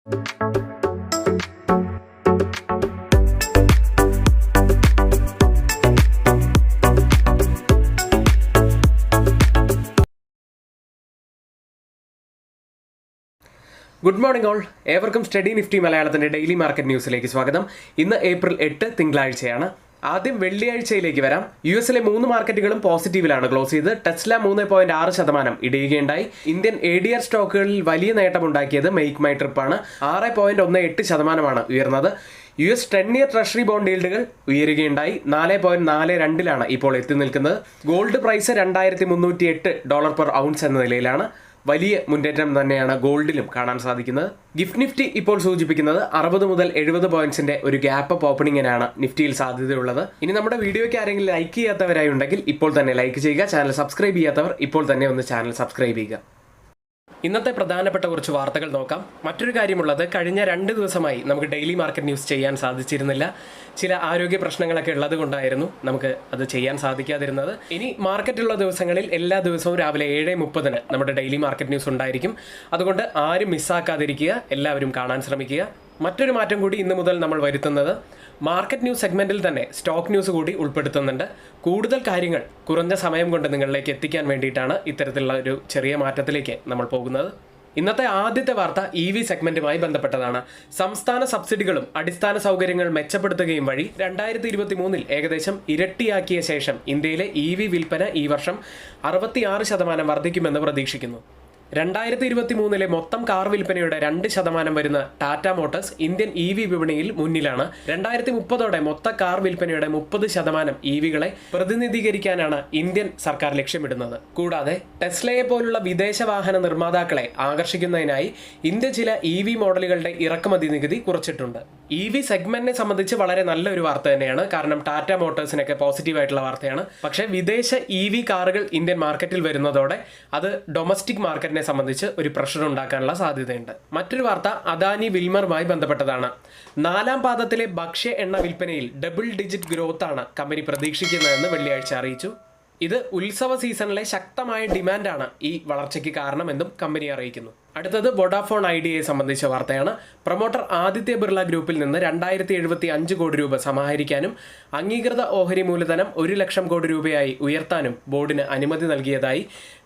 Good morning all, ഏവർക്കും study Nifty മലയാളത്തിൻ്റെ daily market ന്യൂസിലേക്ക് സ്വാഗതം. ഇന്ന് ഏപ്രിൽ 8 തിങ്കളാഴ്ചയാണ്. ആദ്യം വെള്ളിയാഴ്ചയിലേക്ക് വരാം. US-ലെ 3 മാർക്കറ്റുകളും പോസിറ്റീവിലാണ് ക്ലോസ് ചെയ്ത്. ടെസ്ല 3.6% ഇടിയുകയുണ്ടായി. ഇന്ത്യൻ ADR സ്റ്റോക്കുകളിൽ വലിയ നേട്ടമുണ്ടാക്കിയത് മെയ്ക്ക് മൈ ട്രിപ്പാണ്. 6.18% ഉയർന്നത്. US 10-year ട്രഷറി ബോണ്ട് ഈൽഡുകൾ ഉയരുകയുണ്ടായി. 4.42 ഇപ്പോൾ എത്തി നിൽക്കുന്നത്. ഗോൾഡ് പ്രൈസ് $2,308 പെർ ഔൺസ് എന്ന നിലയിലാണ്. വലിയ മുന്നേറ്റം തന്നെയാണ് ഗോൾഡിലും കാണാൻ സാധിക്കുന്നത്. ഗിഫ്റ്റ് നിഫ്റ്റി ഇപ്പോൾ സൂചിപ്പിക്കുന്നത് 60 മുതൽ 70 പോയിന്റ്സിന്റെ ഒരു ഗ്യാപ്പ് അപ്പ് ഓപ്പണിങ്ങിനാണ് നിഫ്റ്റിയിൽ സാധ്യതയുള്ളത്. ഇനി നമ്മുടെ വീഡിയോയ്ക്ക് ആരെങ്കിലും ലൈക്ക് ചെയ്യാത്തവരായി ഉണ്ടെങ്കിൽ ഇപ്പോൾ തന്നെ ലൈക്ക് ചെയ്യുക. ചാനൽ സബ്സ്ക്രൈബ് ചെയ്യാത്തവർ ഇപ്പോൾ തന്നെ ഒന്ന് ചാനൽ സബ്സ്ക്രൈബ് ചെയ്യുക. ഇന്നത്തെ പ്രധാനപ്പെട്ട കുറച്ച് വാർത്തകൾ നോക്കാം. മറ്റൊരു കാര്യമുള്ളത്, കഴിഞ്ഞ 2 ദിവസമായി നമുക്ക് ഡെയിലി മാർക്കറ്റ് ന്യൂസ് ചെയ്യാൻ സാധിച്ചിരുന്നില്ല. ചില ആരോഗ്യ പ്രശ്നങ്ങളൊക്കെ ഉള്ളത് കൊണ്ടായിരുന്നു നമുക്ക് അത് ചെയ്യാൻ സാധിക്കാതിരുന്നത്. ഇനി മാർക്കറ്റുള്ള ദിവസങ്ങളിൽ എല്ലാ ദിവസവും രാവിലെ 7:30 നമ്മുടെ ഡെയിലി മാർക്കറ്റ് ന്യൂസ് ഉണ്ടായിരിക്കും. അതുകൊണ്ട് ആരും മിസ്സാക്കാതിരിക്കുക, എല്ലാവരും കാണാൻ ശ്രമിക്കുക. മറ്റൊരു മാറ്റം കൂടി ഇന്ന് മുതൽ നമ്മൾ വരുത്തുന്നത്, മാർക്കറ്റ് ന്യൂസ് സെഗ്മെന്റിൽ തന്നെ സ്റ്റോക്ക് ന്യൂസ് കൂടി ഉൾപ്പെടുത്തുന്നുണ്ട്. കൂടുതൽ കാര്യങ്ങൾ കുറഞ്ഞ സമയം കൊണ്ട് നിങ്ങളിലേക്ക് എത്തിക്കാൻ വേണ്ടിയിട്ടാണ് ഇത്തരത്തിലുള്ള ഒരു ചെറിയ മാറ്റത്തിലേക്ക് നമ്മൾ പോകുന്നത്. ഇന്നത്തെ ആദ്യത്തെ വാർത്ത EV സെഗ്മെന്റുമായി ബന്ധപ്പെട്ടതാണ്. സംസ്ഥാന സബ്സിഡികളും അടിസ്ഥാന സൗകര്യങ്ങൾ മെച്ചപ്പെടുത്തുകയും വഴി 2023 ഏകദേശം ഇരട്ടിയാക്കിയ ശേഷം ഇന്ത്യയിലെ EV വിൽപ്പന ഈ വർഷം 66% വർദ്ധിക്കുമെന്ന് പ്രതീക്ഷിക്കുന്നു. 2023 മൊത്തം കാർ വിൽപ്പനയുടെ 2% വരുന്ന ടാറ്റ മോട്ടോഴ്സ് ഇന്ത്യൻ EV വിപണിയിൽ മുന്നിലാണ്. 2030 മൊത്ത കാർ വിൽപ്പനയുടെ 30% EVകളെ പ്രതിനിധീകരിക്കാനാണ് ഇന്ത്യൻ സർക്കാർ ലക്ഷ്യമിടുന്നത്. കൂടാതെ ടെസ്ലയെ പോലുള്ള വിദേശ വാഹന നിർമ്മാതാക്കളെ ആകർഷിക്കുന്നതിനായി ഇന്ത്യ ചില EV മോഡലുകളുടെ ഇറക്കുമതി നികുതി കുറച്ചിട്ടുണ്ട്. EV സെഗ്മെന്റിനെ സംബന്ധിച്ച് വളരെ നല്ലൊരു വാർത്ത തന്നെയാണ്. കാരണം ടാറ്റ മോട്ടോഴ്സിനൊക്കെ പോസിറ്റീവായിട്ടുള്ള വാർത്തയാണ്. പക്ഷേ വിദേശ EV കാറുകൾ ഇന്ത്യൻ മാർക്കറ്റിൽ വരുന്നതോടെ അത് ഡൊമസ്റ്റിക് മാർക്കറ്റിനെ സംബന്ധിച്ച് ഒരു പ്രഷർ ഉണ്ടാക്കാനുള്ള സാധ്യതയുണ്ട്. മറ്റൊരു വാർത്ത അദാനി വിൽമറുമായി ബന്ധപ്പെട്ടതാണ്. 4ാം പാദത്തിലെ ഭക്ഷ്യ എണ്ണ വിൽപ്പനയിൽ ഡബിൾ ഡിജിറ്റ് ഗ്രോത്ത് ആണ് കമ്പനി പ്രതീക്ഷിക്കുന്നതെന്ന് വെള്ളിയാഴ്ച അറിയിച്ചു. ഇത് ഉത്സവ സീസണിലെ ശക്തമായ ഡിമാൻഡാണ് ഈ വളർച്ചയ്ക്ക് കാരണമെന്നും കമ്പനി അറിയിക്കുന്നു. അടുത്തത് വോഡാഫോൺ ഐഡിയയെ സംബന്ധിച്ച വാർത്തയാണ്. പ്രൊമോട്ടർ ആദിത്യ ബിർള ഗ്രൂപ്പിൽ നിന്ന് 2075 കോടി രൂപ സമാഹരിക്കാനും അംഗീകൃത ഓഹരി മൂലധനം 1 ലക്ഷം കോടി രൂപയായി ഉയർത്താനും ബോർഡിന് അനുമതി നൽകിയതായി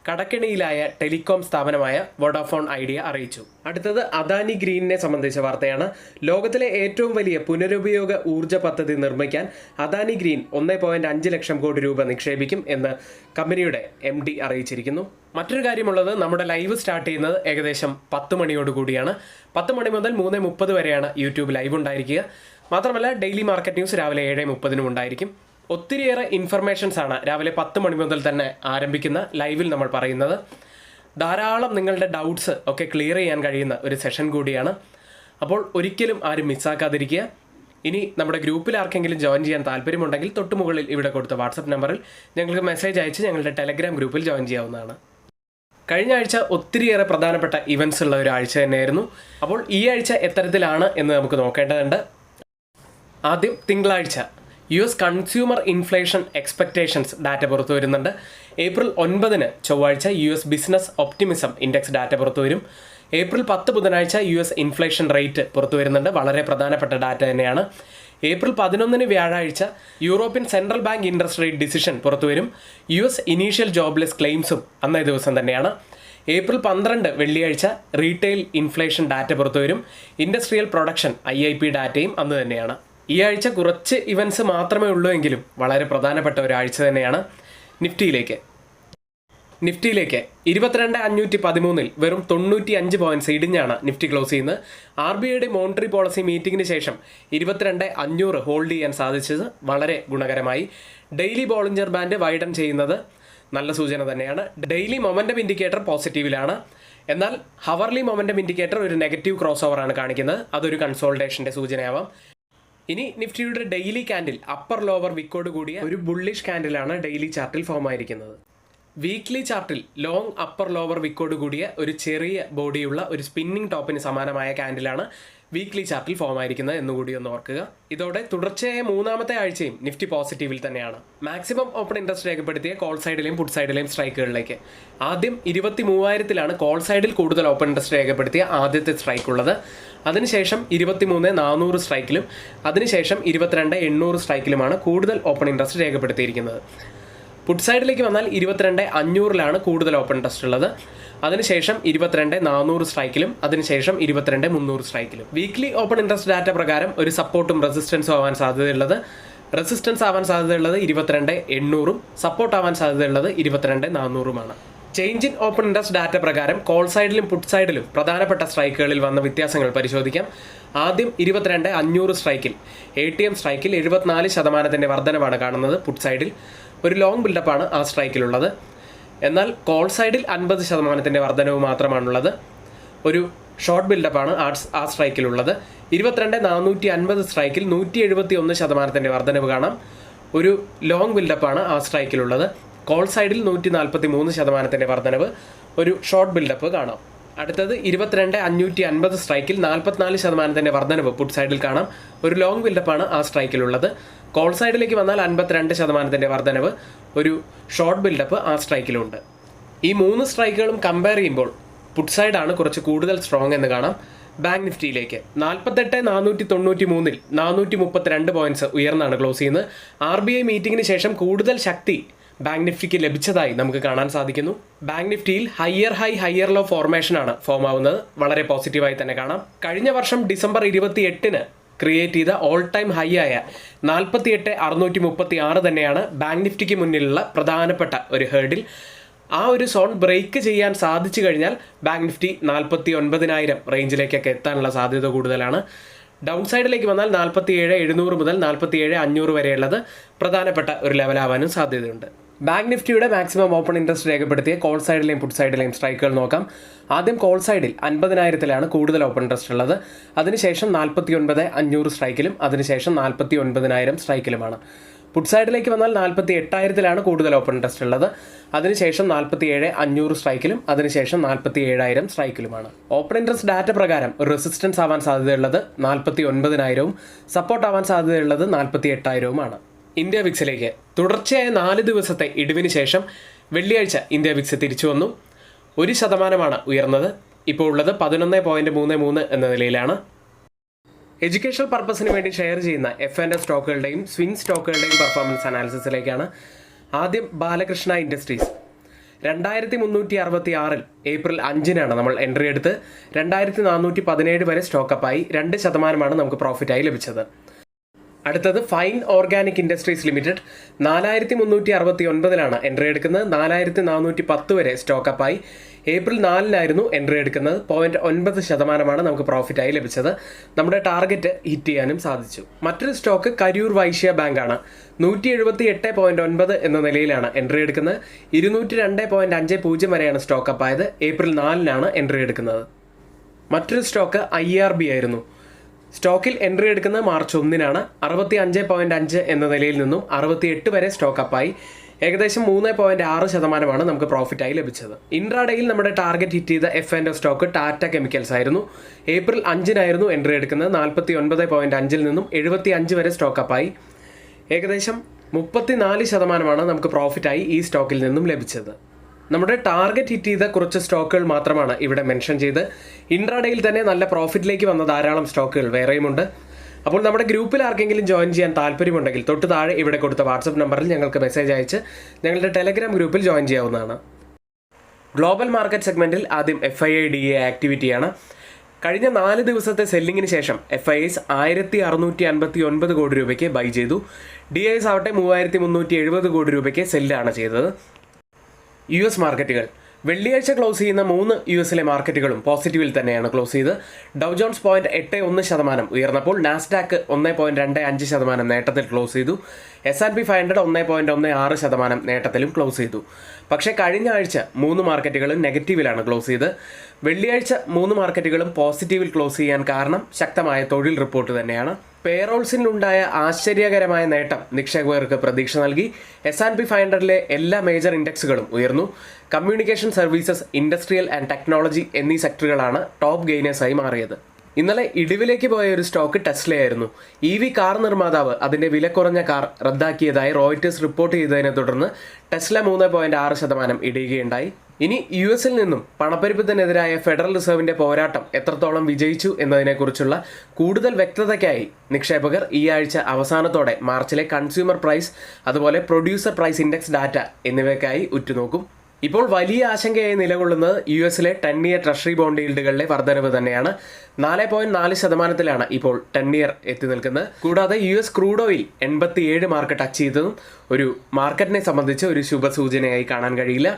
കടക്കെണിയിലായ ടെലികോം സ്ഥാപനമായ വോഡാഫോൺ ഐഡിയ അറിയിച്ചു. അടുത്തത് അദാനി ഗ്രീനിനെ സംബന്ധിച്ച വാർത്തയാണ്. ലോകത്തിലെ ഏറ്റവും വലിയ പുനരുപയോഗ ഊർജ്ജ പദ്ധതി നിർമ്മിക്കാൻ അദാനി ഗ്രീൻ 1.5 ലക്ഷം കോടി രൂപ നിക്ഷേപിക്കും എന്ന് കമ്പനിയുടെ MD അറിയിച്ചിരിക്കുന്നു. മറ്റൊരു കാര്യമുള്ളത്, നമ്മുടെ ലൈവ് സ്റ്റാർട്ട് ചെയ്യുന്നത് ഏകദേശം 10 മണിയോടുകൂടിയാണ്. 10 മണി മുതൽ 3:30 വരെയാണ് യൂട്യൂബ് ലൈവ് ഉണ്ടായിരിക്കുക. മാത്രമല്ല ഡെയിലി മാർക്കറ്റ് ന്യൂസ് രാവിലെ 7:30 ഉണ്ടായിരിക്കും. ഒത്തിരിയേറെ ഇൻഫർമേഷൻസ് ആണ് രാവിലെ 10 മണി മുതൽ തന്നെ ആരംഭിക്കുന്ന ലൈവിൽ നമ്മൾ പറയുന്നത്. ധാരാളം നിങ്ങളുടെ ഡൗട്ട്സ് ഒക്കെ ക്ലിയർ ചെയ്യാൻ കഴിയുന്ന ഒരു സെഷൻ കൂടിയാണ്. അപ്പോൾ ഒരിക്കലും ആരും മിസ്സാക്കാതിരിക്കുക. ഇനി നമ്മുടെ ഗ്രൂപ്പിൽ ആർക്കെങ്കിലും ജോയിൻ ചെയ്യാൻ താല്പര്യമുണ്ടെങ്കിൽ തൊട്ടുമുകളിൽ ഇവിടെ കൊടുത്ത വാട്സപ്പ് നമ്പറിൽ ഞങ്ങൾക്ക് മെസ്സേജ് അയച്ച് ഞങ്ങളുടെ ടെലഗ്രാം ഗ്രൂപ്പിൽ ജോയിൻ ചെയ്യാവുന്നതാണ്. കഴിഞ്ഞ ആഴ്ച ഒത്തിരിയേറെ പ്രധാനപ്പെട്ട ഇവൻറ്റ്സ് ഉള്ള ഒരു ആഴ്ച തന്നെയായിരുന്നു. അപ്പോൾ ഈ ആഴ്ച എത്തരത്തിലാണ് എന്ന് നമുക്ക് നോക്കേണ്ടതുണ്ട്. ആദ്യം തിങ്കളാഴ്ച US consumer inflation expectations data പുറത്തു വരുന്നുണ്ട്. ഏപ്രിൽ 9 ചൊവ്വാഴ്ച US business optimism index data പുറത്തു വരും. ഏപ്രിൽ 10 ബുധനാഴ്ച US ഇൻഫ്ലേഷൻ റേറ്റ് പുറത്തു വരുന്നുണ്ട്. വളരെ പ്രധാനപ്പെട്ട ഡാറ്റ തന്നെയാണ്. ഏപ്രിൽ 11 വ്യാഴാഴ്ച European central bank interest rate decision പുറത്തുവരും. US ഇനീഷ്യൽ ജോബ്ലെസ് ക്ലെയിംസും അന്നേ ദിവസം തന്നെയാണ്. ഏപ്രിൽ 12 വെള്ളിയാഴ്ച റീറ്റെയിൽ ഇൻഫ്ലേഷൻ ഡാറ്റ പുറത്തുവരും. ഇൻഡസ്ട്രിയൽ പ്രൊഡക്ഷൻ IIP ഡാറ്റയും അന്ന് തന്നെയാണ്. ഈ ആഴ്ച കുറച്ച് ഇവൻറ്റ്സ് മാത്രമേ ഉള്ളൂ എങ്കിലും വളരെ പ്രധാനപ്പെട്ട ഒരാഴ്ച തന്നെയാണ്. നിഫ്റ്റിയിലേക്ക് 22,513 വെറും 95 പോയിന്റ്സ് ഇടിഞ്ഞാണ് നിഫ്റ്റി ക്ലോസ് ചെയ്യുന്നത്. RBIയുടെ മോണിറ്ററി പോളിസി മീറ്റിംഗിന് ശേഷം 22,500 ഹോൾഡ് ചെയ്യാൻ സാധിച്ചത് വളരെ ഗുണകരമായി. ഡെയിലി ബോളിഞ്ചർ ബാൻഡ് വൈഡൻ ചെയ്യുന്നത് നല്ല സൂചന തന്നെയാണ്. ഡെയിലി മൊമെന്റം ഇൻഡിക്കേറ്റർ പോസിറ്റീവിലാണ്. എന്നാൽ ഹവർലി മൊമെന്റം ഇൻഡിക്കേറ്റർ ഒരു നെഗറ്റീവ് ക്രോസ് ഓവറാണ് കാണിക്കുന്നത്. അതൊരു കൺസോൾട്ടേഷൻ്റെ സൂചനയാവാം. ഇനി നിഫ്റ്റിയുടെ ഡെയിലി ക്യാൻഡിൽ അപ്പർ ലോവർ വിക്കോട് കൂടിയ ഒരു ബുള്ളിഷ് ക്യാൻഡിലാണ് ഡെയിലി ചാർട്ടിൽ ഫോം ആയിരിക്കുന്നത്. വീക്ക്ലി ചാർട്ടിൽ ലോങ് അപ്പർ ലോവർ വിക്കോട് കൂടിയ ഒരു ചെറിയ ബോഡിയുള്ള ഒരു സ്പിന്നിങ് ടോപ്പിന് സമാനമായ ക്യാൻഡിലാണ് വീക്ക്ലി ചാർട്ടിൽ ഫോം ആയിരിക്കുന്നത് എന്നുകൂടി ഒന്ന് ഓർക്കുക. ഇതോടെ തുടർച്ചയായ മൂന്നാമത്തെ ആഴ്ചയും നിഫ്റ്റി പോസിറ്റീവിൽ തന്നെയാണ്. മാക്സിമം ഓപ്പൺ ഇൻട്രസ്റ്റ് രേഖപ്പെടുത്തിയ കോൾ സൈഡിലെയും പുട്ട് സൈഡിലെയും സ്ട്രൈക്കുകളിലേക്ക് ആദ്യം 23,000 കോൾ സൈഡിൽ കൂടുതൽ ഓപ്പൺ ഇൻട്രസ്റ്റ് രേഖപ്പെടുത്തിയ ആദ്യത്തെ സ്ട്രൈക്ക് ഉള്ളത്. അതിനുശേഷം 23,400 സ്ട്രൈക്കിലും അതിനുശേഷം 22,800 സ്ട്രൈക്കിലുമാണ് കൂടുതൽ ഓപ്പൺ ഇൻട്രസ്റ്റ് രേഖപ്പെടുത്തിയിരിക്കുന്നത്. പുട്ട് സൈഡിലേക്ക് വന്നാൽ 22,500 കൂടുതൽ ഓപ്പൺ ഇൻട്രസ്റ്റ് ഉള്ളത്. അതിനുശേഷം 22,400 സ്ട്രൈക്കിലും അതിനുശേഷം 22,300 സ്ട്രൈക്കിലും. വീക്ക്ലി ഓപ്പൺ ഇൻട്രസ്റ്റ് ഡാറ്റ പ്രകാരം ഒരു സപ്പോർട്ടും റെസിസ്റ്റൻസും ആവാൻ സാധ്യതയുള്ളത് 22,800 സപ്പോർട്ട് ആവാൻ സാധ്യതയുള്ളത് 22,400. Change in open interest data പ്രകാരം കോൾ സൈഡിലും പുട്ട് സൈഡിലും പ്രധാനപ്പെട്ട സ്ട്രൈക്കുകളിൽ വന്ന വ്യത്യാസങ്ങൾ പരിശോധിക്കാം. ആദ്യം 22,500 സ്ട്രൈക്കിൽ ATM സ്ട്രൈക്കിൽ 74% വർധനവാണ് കാണുന്നത്. പുട്ട് സൈഡിൽ ഒരു ലോങ് ബിൽഡപ്പാണ് ആ സ്ട്രൈക്കിലുള്ളത്. എന്നാൽ കോൾ സൈഡിൽ 50% വർധനവ് മാത്രമാണുള്ളത്. ഒരു ഷോർട്ട് ബിൽഡപ്പാണ് ആ സ്ട്രൈക്കിലുള്ളത്. 22,450 സ്ട്രൈക്കിൽ 171% വർധനവ് കാണാം. ഒരു ലോങ് ബിൽഡപ്പാണ് ആ സ്ട്രൈക്കിലുള്ളത്. കോൾ സൈഡിൽ 143% വർധനവ്, ഒരു ഷോർട്ട് ബിൽഡപ്പ് കാണാം. അടുത്തത് 22,550 സ്ട്രൈക്കിൽ 44% വർധനവ് പുട്ട് സൈഡിൽ കാണാം. ഒരു ലോങ് ബിൽഡപ്പാണ് ആ സ്ട്രൈക്കിലുള്ളത്. കോൾ സൈഡിലേക്ക് വന്നാൽ 52% വർധനവ്, ഒരു ഷോർട്ട് ബിൽഡപ്പ് ആ സ്ട്രൈക്കിലുണ്ട്. ഈ 3 സ്ട്രൈക്കുകളും കമ്പയർ ചെയ്യുമ്പോൾ പുട്ട് സൈഡാണ് കുറച്ച് കൂടുതൽ സ്ട്രോങ് എന്ന് കാണാം. ബാങ്ക് നിഫ്റ്റിയിലേക്ക് 48,493 432 പോയിന്റ്സ് ഉയർന്നാണ് ക്ലോസ് ചെയ്യുന്നത്. RBI മീറ്റിംഗിന് ശേഷം കൂടുതൽ ശക്തി ബാങ്ക് നിഫ്റ്റിക്ക് ലഭിച്ചതായി നമുക്ക് കാണാൻ സാധിക്കുന്നു. ബാങ്ക് നിഫ്റ്റിയിൽ ഹയർ ലോ ഫോർമേഷനാണ് ഫോം ആവുന്നത്. വളരെ പോസിറ്റീവായി തന്നെ കാണാം. കഴിഞ്ഞ വർഷം ഡിസംബർ 28 ക്രിയേറ്റ് ചെയ്ത ഓൾ ടൈം ഹൈ ആയ 48,636 തന്നെയാണ് ബാങ്ക് നിഫ്റ്റിക്ക് മുന്നിലുള്ള പ്രധാനപ്പെട്ട ഒരു ഹേർഡിൽ. ആ ഒരു സോൺ ബ്രേക്ക് ചെയ്യാൻ സാധിച്ചു കഴിഞ്ഞാൽ ബാങ്ക് നിഫ്റ്റി 49,000 റേഞ്ചിലേക്കൊക്കെ എത്താനുള്ള സാധ്യത കൂടുതലാണ്. ഡൗൺ സൈഡിലേക്ക് വന്നാൽ 47,700 മുതൽ 47,500 വരെയുള്ളത് പ്രധാനപ്പെട്ട ഒരു ലെവലാവാനും സാധ്യതയുണ്ട്. ബാങ്ക് നിഫ്റ്റിയുടെ മാക്സിമം ഓപ്പൺ ഇൻട്രസ്റ്റ് രേഖപ്പെടുത്തിയ കോൾ സൈഡിലെയും പുട്ട് സൈഡിലെയും സ്ട്രൈക്കുകൾ നോക്കാം. ആദ്യം കോൾ സൈഡിൽ 50,000 കൂടുതൽ ഓപ്പൺ ഇൻട്രസ്റ്റ് ഉള്ളത്. അതിനുശേഷം 49,500 സ്ട്രൈക്കിലും അതിനുശേഷം 49,000 സ്ട്രൈക്കിലുമാണ്. പുട്ട് സൈഡിലേക്ക് വന്നാൽ 48,000 കൂടുതൽ ഓപ്പൺ ഇൻട്രസ്റ്റ് ഉള്ളത്. അതിനുശേഷം 47,500 സ്ട്രൈക്കിലും അതിനുശേഷം 47,000 സ്ട്രൈക്കിലുമാണ്. ഓപ്പൺ ഇൻട്രസ്റ്റ് ഡാറ്റ പ്രകാരം ഒരു റെസിസ്റ്റൻസ് ആവാൻ സാധ്യതയുള്ളത് 49,000, സപ്പോർട്ട് ആവാൻ സാധ്യതയുള്ളത് 48,000. ഇന്ത്യ വിക്സിലേക്ക് തുടർച്ചയായ 4 ദിവസത്തെ ഇടിവിന് ശേഷം വെള്ളിയാഴ്ച ഇന്ത്യ വിക്സ് തിരിച്ചു വന്നു. 1% ഉയർന്നത്. ഇപ്പോൾ ഉള്ളത് 11.33 എന്ന നിലയിലാണ്. എഡ്യൂക്കേഷണൽ പർപ്പസിന് വേണ്ടി ഷെയർ ചെയ്യുന്ന F&O സ്റ്റോക്കുകളുടെയും സ്വിംഗ് സ്റ്റോക്കുകളുടെയും പെർഫോമൻസ് അനാലിസിസിലേക്കാണ്. ആദ്യം ബാലകൃഷ്ണ ഇൻഡസ്ട്രീസ് 2366 ഏപ്രിൽ 5 നമ്മൾ എൻട്രി എടുത്ത് 2417 വരെ സ്റ്റോക്കപ്പായി 2% നമുക്ക് പ്രോഫിറ്റായി ലഭിച്ചത്. അടുത്തത് fine organic industries limited 4369 entry എടുക്കുന്നത്. 4410 വരെ സ്റ്റോക്കപ്പായി ഏപ്രിൽ 4 എൻട്രി എടുക്കുന്നത്. 0.9% നമുക്ക് പ്രോഫിറ്റായി ലഭിച്ചത്. നമ്മുടെ ടാർഗറ്റ് ഹിറ്റ് ചെയ്യാനും സാധിച്ചു. മറ്റൊരു സ്റ്റോക്ക് കരൂർ വൈശ്യ ബാങ്കാണ്. 178.9 എന്ന നിലയിലാണ് എൻട്രി എടുക്കുന്നത്. 202.50 വരെയാണ് സ്റ്റോക്കപ്പായത്. ഏപ്രിൽ 4 എൻട്രി എടുക്കുന്നത്. മറ്റൊരു സ്റ്റോക്ക് IRB ആയിരുന്നു. സ്റ്റോക്കിൽ എൻട്രി എടുക്കുന്നത് മാർച്ച് 1 65.5 എന്ന നിലയിൽ നിന്നും 68 വരെ സ്റ്റോക്കപ്പായി ഏകദേശം 3.6% നമുക്ക് പ്രോഫിറ്റായി ലഭിച്ചത്. ഇൻട്രാഡേയിൽ നമ്മുടെ ടാർഗറ്റ് ഹിറ്റ് ചെയ്ത F&O സ്റ്റോക്ക് ടാറ്റ കെമിക്കൽസ് ആയിരുന്നു. ഏപ്രിൽ 5 എൻട്രി എടുക്കുന്നത്. 49.5 നിന്നും 75 വരെ സ്റ്റോക്കപ്പായി ഏകദേശം 34% നമുക്ക് പ്രോഫിറ്റായി ഈ സ്റ്റോക്കിൽ നിന്നും ലഭിച്ചത്. നമ്മുടെ ടാർഗറ്റ് ഹിറ്റ് ചെയ്ത കുറച്ച് സ്റ്റോക്കുകൾ മാത്രമാണ് ഇവിടെ മെൻഷൻ ചെയ്ത്. ഇൻട്രാഡേയിൽ തന്നെ നല്ല പ്രോഫിറ്റിലേക്ക് വന്ന ധാരാളം സ്റ്റോക്കുകൾ വേറെയുമുണ്ട്. അപ്പോൾ നമ്മുടെ ഗ്രൂപ്പിൽ ആർക്കെങ്കിലും ജോയിൻ ചെയ്യാൻ താല്പര്യമുണ്ടെങ്കിൽ തൊട്ട് താഴെ ഇവിടെ കൊടുത്ത വാട്സപ്പ് നമ്പറിൽ ഞങ്ങൾക്ക് മെസ്സേജ് അയച്ച് ഞങ്ങളുടെ ടെലഗ്രാം ഗ്രൂപ്പിൽ ജോയിൻ ചെയ്യാവുന്നതാണ്. ഗ്ലോബൽ മാർക്കറ്റ് സെഗ്മെൻറ്റിൽ ആദ്യം FII-DA ആക്ടിവിറ്റിയാണ്. കഴിഞ്ഞ 4 ദിവസത്തെ സെല്ലിങ്ങിന് ശേഷം FIIs 1659 കോടി രൂപയ്ക്ക് ബൈ ചെയ്തു. DIs ആവട്ടെ 3370 കോടി രൂപയ്ക്ക് സെല്ലാണ് ചെയ്തത്. US മാർക്കറ്റുകൾ വെള്ളിയാഴ്ച ക്ലോസ് ചെയ്യുന്ന 3 US മാർക്കറ്റുകളും പോസിറ്റീവിൽ തന്നെയാണ് ക്ലോസ് ചെയ്ത്. ഡൗ ജോൺസ് 0.81% ഉയർന്നപ്പോൾ നാസ്ഡാക്ക് 1.25% നേട്ടത്തിൽ ക്ലോസ് ചെയ്തു. S&P 500 1.16% നേട്ടത്തിലും ക്ലോസ് ചെയ്തു. പക്ഷേ കഴിഞ്ഞ ആഴ്ച 3 മാർക്കറ്റുകളും നെഗറ്റീവിലാണ് ക്ലോസ് ചെയ്ത്. വെള്ളിയാഴ്ച 3 മാർക്കറ്റുകളും പോസിറ്റീവിൽ ക്ലോസ് ചെയ്യാൻ കാരണം ശക്തമായ തൊഴിൽ റിപ്പോർട്ട് തന്നെയാണ്. പേറോൾസിനുണ്ടായ ആശ്ചര്യകരമായ നേട്ടം നിക്ഷേപകർക്ക് പ്രതീക്ഷ നൽകി. S&P 500 എല്ലാ മേജർ ഇൻഡെക്സുകളും ഉയർന്നു. Communication services, industrial and technology എന്നീ സെക്ടറുകളാണ് ടോപ്പ് ഗെയിനേഴ്സായി മാറിയത്. ഇന്നലെ ഇടിവിലേക്ക് പോയ ഒരു സ്റ്റോക്ക് ടെസ്ലയായിരുന്നു. EV കാർ നിർമ്മാതാവ് അതിന്റെ വില കുറഞ്ഞ കാർ റദ്ദാക്കിയതായി റോയിറ്റേഴ്സ് റിപ്പോർട്ട് ചെയ്തതിനെ തുടർന്ന് ടെസ്ല 3.6% ഇടിയുകയുണ്ടായി. ഇനി US-ൽ നിന്നും പണപ്പെരുപ്പത്തിനെതിരായ ഫെഡറൽ റിസർവിന്റെ പോരാട്ടം എത്രത്തോളം വിജയിച്ചു എന്നതിനെക്കുറിച്ചുള്ള കൂടുതൽ വ്യക്തതയ്ക്കായി നിക്ഷേപകർ ഈ ആഴ്ച അവസാനത്തോടെ മാർച്ചിലെ കൺസ്യൂമർ പ്രൈസ്, അതുപോലെ പ്രൊഡ്യൂസർ പ്രൈസ് ഇൻഡെക്സ് ഡാറ്റ എന്നിവയ്ക്കായി ഉറ്റുനോക്കും. ഇപ്പോൾ വലിയ ആശങ്കയായി നിലകൊള്ളുന്നത് US-ലെ 10-year ട്രഷറി ബോണ്ട് ഈൽഡുകളിലെ വർധനവ് തന്നെയാണ്. 4.4% ഇപ്പോൾ 10-year എത്തി നിൽക്കുന്നത്. കൂടാതെ US crude oil 87 mark touch ചെയ്തതും ഒരു മാർക്കറ്റിനെ സംബന്ധിച്ച് ഒരു ശുഭസൂചനയായി കാണാൻ കഴിയില്ല.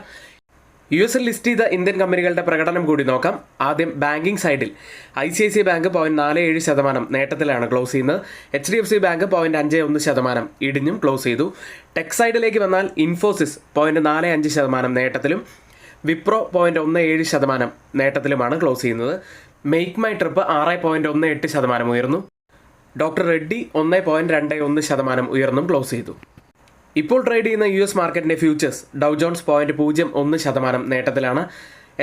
US-ൽ ലിസ്റ്റ് ചെയ്ത ഇന്ത്യൻ കമ്പനികളുടെ പ്രകടനം കൂടി നോക്കാം. ആദ്യം ബാങ്കിംഗ് സൈഡിൽ ICICI ബാങ്ക് 0.47% നേട്ടത്തിലാണ് ക്ലോസ് ചെയ്യുന്നത്. HDFC ബാങ്ക് 0.51% ഇടിഞ്ഞും ക്ലോസ് ചെയ്തു. ടെക് സൈഡിലേക്ക് വന്നാൽ ഇൻഫോസിസ് 0.45% നേട്ടത്തിലും വിപ്രോ 0.17% നേട്ടത്തിലുമാണ് ക്ലോസ് ചെയ്യുന്നത്. മെയ്ക്ക് മൈ ട്രിപ്പ് 6.18% ഉയർന്നു. ഡോക്ടർ റെഡ്ഡി 1.21% ഉയർന്നും ക്ലോസ് ചെയ്തു. ഇപ്പോൾ ട്രേഡ് ചെയ്യുന്ന US മാർക്കറ്റിന്റെ ഫ്യൂച്ചേഴ്സ് ഡൗ ജോൺസ് 0.01% നേട്ടത്തിലാണ്.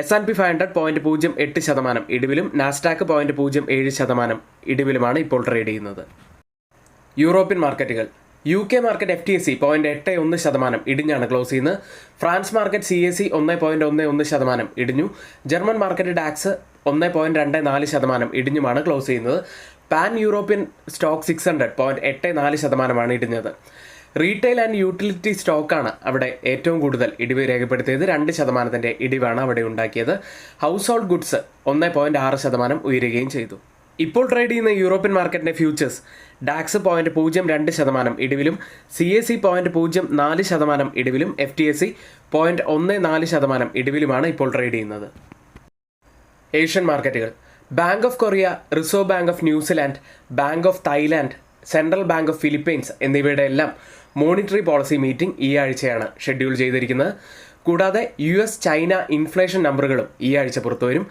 S&P 500 0.08% ഇടിവിലും നാസ്ഡാക്ക് 0.07% ഇടിവിലുമാണ് ഇപ്പോൾ ട്രേഡ് ചെയ്യുന്നത്. യൂറോപ്യൻ മാർക്കറ്റുകൾ UK മാർക്കറ്റ് FTSE 0.81% ഇടിഞ്ഞാണ് ക്ലോസ് ചെയ്യുന്നത്. ഫ്രാൻസ് മാർക്കറ്റ് CAC 1.11% ഇടിഞ്ഞു. ജർമ്മൻ മാർക്കറ്റ് ഡാക്സ് 1.24% ഇടിഞ്ഞുമാണ് ക്ലോസ് ചെയ്യുന്നത്. പാൻ യൂറോപ്യൻ സ്റ്റോക്ക് 600 0.84% ഇടിഞ്ഞത്. റീറ്റെയിൽ ആൻഡ് യൂട്ടിലിറ്റി സ്റ്റോക്കാണ് അവിടെ ഏറ്റവും കൂടുതൽ ഇടിവ് രേഖപ്പെടുത്തിയത്. 2% ഇടിവാണ് അവിടെ ഉണ്ടാക്കിയത്. ഹൗസ് ഹോൾഡ് ഗുഡ്സ് 1.6% ഉയരുകയും ചെയ്തു. ഇപ്പോൾ ട്രേഡ് ചെയ്യുന്ന യൂറോപ്യൻ മാർക്കറ്റിന്റെ ഫ്യൂച്ചേഴ്സ് ഡാക്സ് 0.02% ഇടിവിലും CAC 0.04% ഇടിവിലും FTSE 0.14% ഇടിവിലുമാണ് ഇപ്പോൾ ട്രേഡ് ചെയ്യുന്നത്. ഏഷ്യൻ മാർക്കറ്റുകൾ bank of Korea, reserve bank of New Zealand, bank of Thailand, central bank of Philippines എന്നിവയുടെ എല്ലാം മോണിറ്ററി പോളിസി മീറ്റിംഗ് ഈ ആഴ്ചയാണ് ഷെഡ്യൂൾ ചെയ്തിരിക്കുന്നത്. കൂടാതെ US ചൈന ഇൻഫ്ലേഷൻ നമ്പറുകളും ഈ ആഴ്ച പുറത്തുവരും.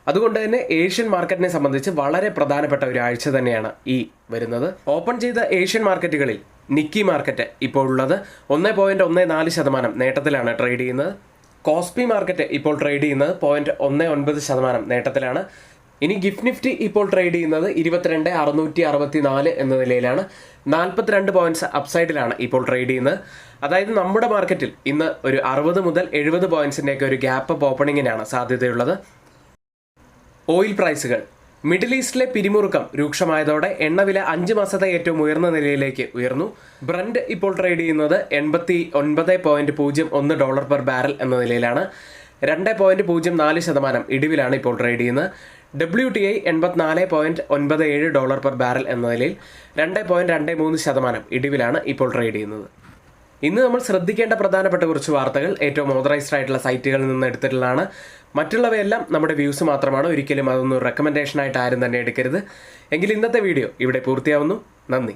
അതുകൊണ്ട് തന്നെ ഏഷ്യൻ മാർക്കറ്റിനെ സംബന്ധിച്ച് വളരെ പ്രധാനപ്പെട്ട ഒരു ആഴ്ച തന്നെയാണ് ഈ വരുന്നത്. ഓപ്പൺ ചെയ്ത ഏഷ്യൻ മാർക്കറ്റുകളിൽ നിക്കി മാർക്കറ്റ് ഇപ്പോൾ ഉള്ളത് 1.14% നേട്ടത്തിലാണ് ട്രേഡ് ചെയ്യുന്നത്. കോസ്പി മാർക്കറ്റ് ഇപ്പോൾ ട്രേഡ് ചെയ്യുന്നത് 0.19% നേട്ടത്തിലാണ്. ഇനി ഗിഫ്റ്റ് നിഫ്റ്റി ഇപ്പോൾ ട്രേഡ് ചെയ്യുന്നത് 22,664 എന്ന നിലയിലാണ്. 42 പോയിന്റ്സ് അപ്സൈഡിലാണ് ഇപ്പോൾ ട്രേഡ് ചെയ്യുന്നത്. അതായത് നമ്മുടെ മാർക്കറ്റിൽ ഇന്ന് ഒരു 60 മുതൽ 70 പോയിന്റ്സിൻ്റെയൊക്കെ ഒരു ഗ്യാപ്പ് അപ്പ് ഓപ്പണിങ്ങിനാണ് സാധ്യതയുള്ളത്. ഓയിൽ പ്രൈസുകൾ മിഡിൽ ഈസ്റ്റിലെ പിരിമുറുക്കം രൂക്ഷമായതോടെ എണ്ണവില 5 മാസത്തെ ഏറ്റവും ഉയർന്ന നിലയിലേക്ക് ഉയർന്നു. ബ്രന്റ് ഇപ്പോൾ ട്രേഡ് ചെയ്യുന്നത് $89.01 പെർ ബാരൽ എന്ന നിലയിലാണ്. 2.04% ഇടിവിലാണ് ഇപ്പോൾ ട്രേഡ് ചെയ്യുന്നത്. WTI $84.97 പെർ ബാരൽ എന്ന നിലയിൽ 2.23% ഇടിവിലാണ് ഇപ്പോൾ ട്രേഡ് ചെയ്യുന്നത്. ഇന്ന് നമ്മൾ ശ്രദ്ധിക്കേണ്ട പ്രധാനപ്പെട്ട കുറച്ച് വാർത്തകൾ ഏറ്റവും ഓതറൈസ്ഡ് ആയിട്ടുള്ള സൈറ്റുകളിൽ നിന്ന് എടുത്തിട്ടുള്ളതാണ്. മറ്റുള്ളവയെല്ലാം നമ്മുടെ വ്യൂസ് മാത്രമാണ്. ഒരിക്കലും അതൊന്നും റെക്കമെൻഡേഷനായിട്ട് ആരും തന്നെ എടുക്കരുത്. എങ്കിൽ ഇന്നത്തെ വീഡിയോ ഇവിടെ പൂർത്തിയാവുന്നു. നന്ദി.